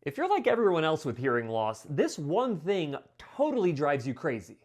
If you're like everyone else with hearing loss, this one thing totally drives you crazy.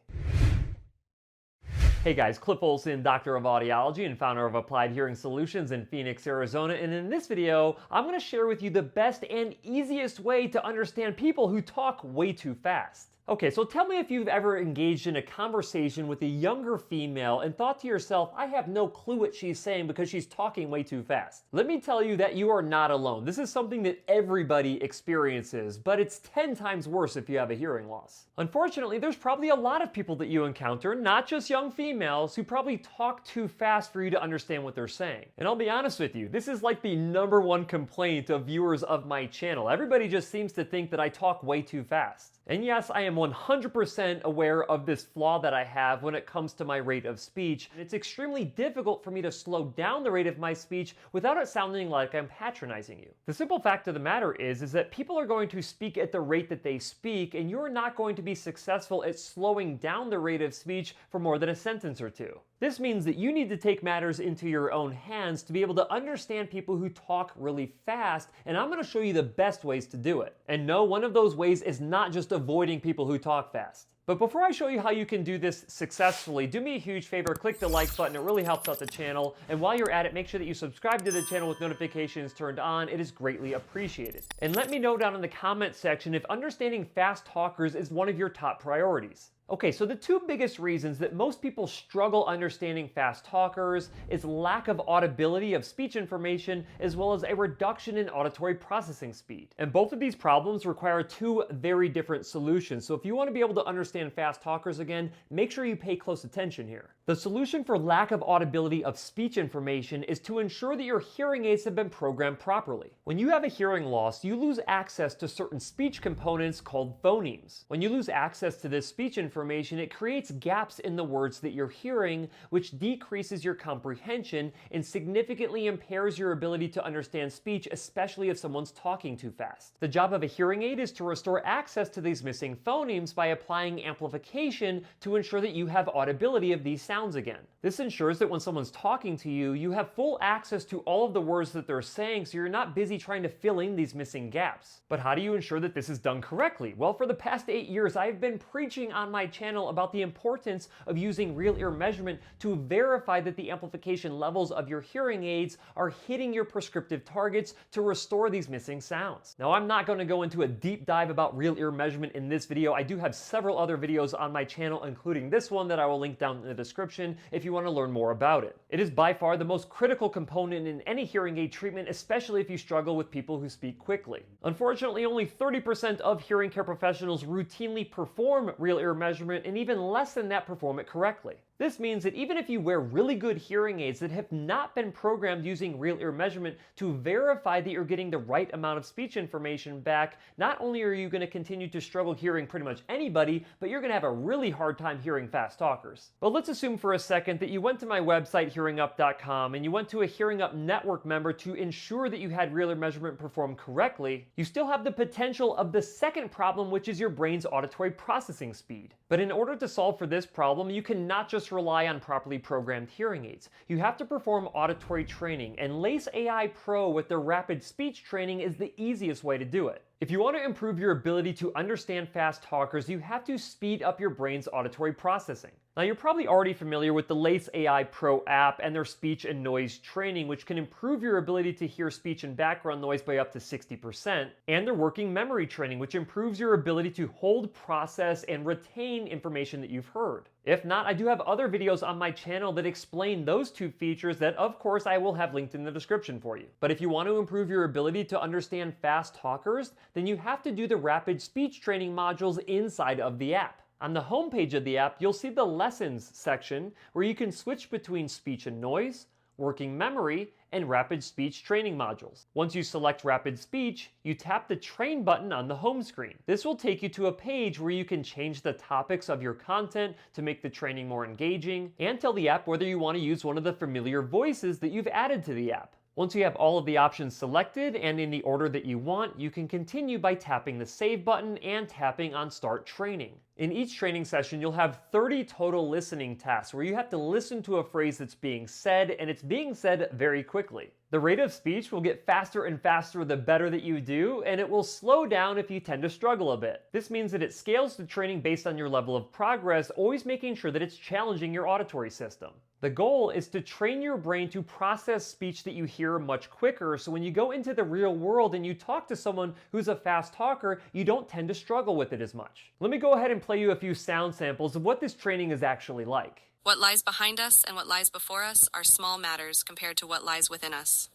Hey guys, Cliff Olson, Doctor of Audiology and founder of Applied Hearing Solutions in Phoenix, Arizona, and in this video, I'm going to share with you the best and easiest way to understand people who talk way too fast. Okay, so tell me if you've ever engaged in a conversation with a younger female and thought to yourself, I have no clue what she's saying because she's talking way too fast. Let me tell you that you are not alone. This is something that everybody experiences, but it's 10 times worse if you have a hearing loss. Unfortunately, there's probably a lot of people that you encounter, not just young females, who probably talk too fast for you to understand what they're saying. And I'll be honest with you, this is like the #1 complaint of viewers of my channel. Everybody just seems to think that I talk way too fast. And yes, I am 100% aware of this flaw that I have when it comes to my rate of speech. It's extremely difficult for me to slow down the rate of my speech without it sounding like I'm patronizing you. The simple fact of the matter is that people are going to speak at the rate that they speak, and you're not going to be successful at slowing down the rate of speech for more than a sentence or two. This means that you need to take matters into your own hands to be able to understand people who talk really fast, and I'm going to show you the best ways to do it. And no, one of those ways is not just avoiding people who talk fast. But before I show you how you can do this successfully, do me a huge favor, click the like button, it really helps out the channel. And while you're at it, make sure that you subscribe to the channel with notifications turned on, it is greatly appreciated. And let me know down in the comment section if understanding fast talkers is one of your top priorities. Okay, so the two biggest reasons that most people struggle understanding fast talkers is lack of audibility of speech information as well as a reduction in auditory processing speed. And both of these problems require two very different solutions. So if you want to be able to understand fast talkers again, make sure you pay close attention here. The solution for lack of audibility of speech information is to ensure that your hearing aids have been programmed properly. When you have a hearing loss, you lose access to certain speech components called phonemes. When you lose access to this speech information, it creates gaps in the words that you're hearing, which decreases your comprehension and significantly impairs your ability to understand speech, especially if someone's talking too fast. The job of a hearing aid is to restore access to these missing phonemes by applying amplification to ensure that you have audibility of these sounds again. This ensures that when someone's talking to you, you have full access to all of the words that they're saying, so you're not busy trying to fill in these missing gaps. But how do you ensure that this is done correctly? Well, for the past 8 years, I've been preaching on my channel about the importance of using real ear measurement to verify that the amplification levels of your hearing aids are hitting your prescriptive targets to restore these missing sounds. Now, I'm not going to go into a deep dive about real ear measurement in this video. I do have several other videos on my channel, including this one that I will link down in the description if you want to learn more about it. It is by far the most critical component in any hearing aid treatment, especially if you struggle with people who speak quickly. Unfortunately, only 30% of hearing care professionals routinely perform real ear measurement, and even less than that perform it correctly. This means that even if you wear really good hearing aids that have not been programmed using real ear measurement to verify that you're getting the right amount of speech information back, not only are you going to continue to struggle hearing pretty much anybody, but you're going to have a really hard time hearing fast talkers. But let's assume for a second that you went to my website, hearingup.com, and you went to a Hearing Up network member to ensure that you had real ear measurement performed correctly. You still have the potential of the second problem, which is your brain's auditory processing speed. But in order to solve for this problem, you cannot just rely on properly programmed hearing aids. You have to perform auditory training, and Lace AI Pro with their rapid speech training is the easiest way to do it. If you want to improve your ability to understand fast talkers, you have to speed up your brain's auditory processing. Now, you're probably already familiar with the Lace AI Pro app and their speech and noise training, which can improve your ability to hear speech and background noise by up to 60%, and their working memory training, which improves your ability to hold, process, and retain information that you've heard. If not, I do have other videos on my channel that explain those two features that, of course, I will have linked in the description for you. But if you want to improve your ability to understand fast talkers, then you have to do the rapid speech training modules inside of the app. On the home page of the app, you'll see the Lessons section where you can switch between speech and noise, working memory, and rapid speech training modules. Once you select rapid speech, you tap the train button on the home screen. This will take you to a page where you can change the topics of your content to make the training more engaging, and tell the app whether you want to use one of the familiar voices that you've added to the app. Once you have all of the options selected and in the order that you want, you can continue by tapping the Save button and tapping on Start Training. In each training session, you'll have 30 total listening tasks where you have to listen to a phrase that's being said, and it's being said very quickly. The rate of speech will get faster and faster the better that you do, and it will slow down if you tend to struggle a bit. This means that it scales the training based on your level of progress, always making sure that it's challenging your auditory system. The goal is to train your brain to process speech that you hear much quicker, so when you go into the real world and you talk to someone who's a fast talker, you don't tend to struggle with it as much. Let me go ahead and play you a few sound samples of what this training is actually like. What lies behind us and what lies before us are small matters compared to what lies within us.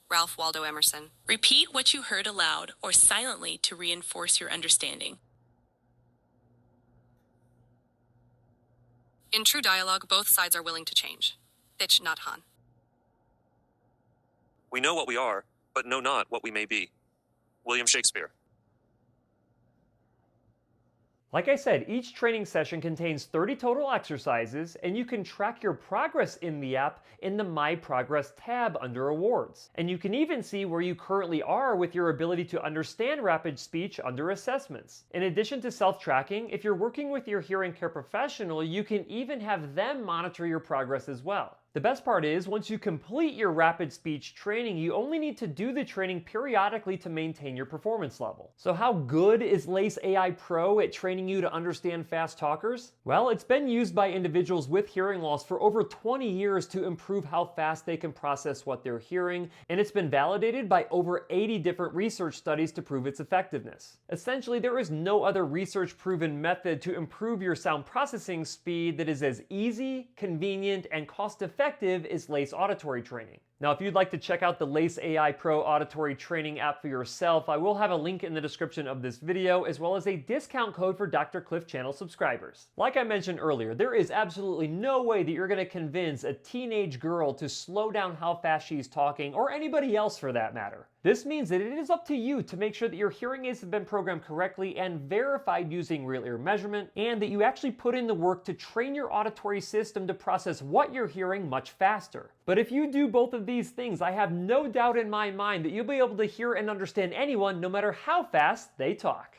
Ralph Waldo Emerson. Repeat what you heard aloud or silently to reinforce your understanding. In true dialogue, both sides are willing to change. Thich Nhat Hanh. We know what we are, but know not what we may be. William Shakespeare. Like I said, each training session contains 30 total exercises, and you can track your progress in the app in the My Progress tab under Awards. And you can even see where you currently are with your ability to understand rapid speech under Assessments. In addition to self-tracking, if you're working with your hearing care professional, you can even have them monitor your progress as well. The best part is, once you complete your rapid speech training, you only need to do the training periodically to maintain your performance level. So how good is Lace AI Pro at training you to understand fast talkers? Well, it's been used by individuals with hearing loss for over 20 years to improve how fast they can process what they're hearing, and it's been validated by over 80 different research studies to prove its effectiveness. Essentially, there is no other research-proven method to improve your sound processing speed that is as easy, convenient, and cost-effective is Lace auditory training. Now, if you'd like to check out the Lace AI Pro auditory training app for yourself, I will have a link in the description of this video, as well as a discount code for Dr. Cliff channel subscribers. Like I mentioned earlier, there is absolutely no way that you're going to convince a teenage girl to slow down how fast she's talking, or anybody else for that matter. This means that it is up to you to make sure that your hearing aids have been programmed correctly and verified using real ear measurement, and that you actually put in the work to train your auditory system to process what you're hearing much faster. But if you do both of these things, I have no doubt in my mind that you'll be able to hear and understand anyone no matter how fast they talk.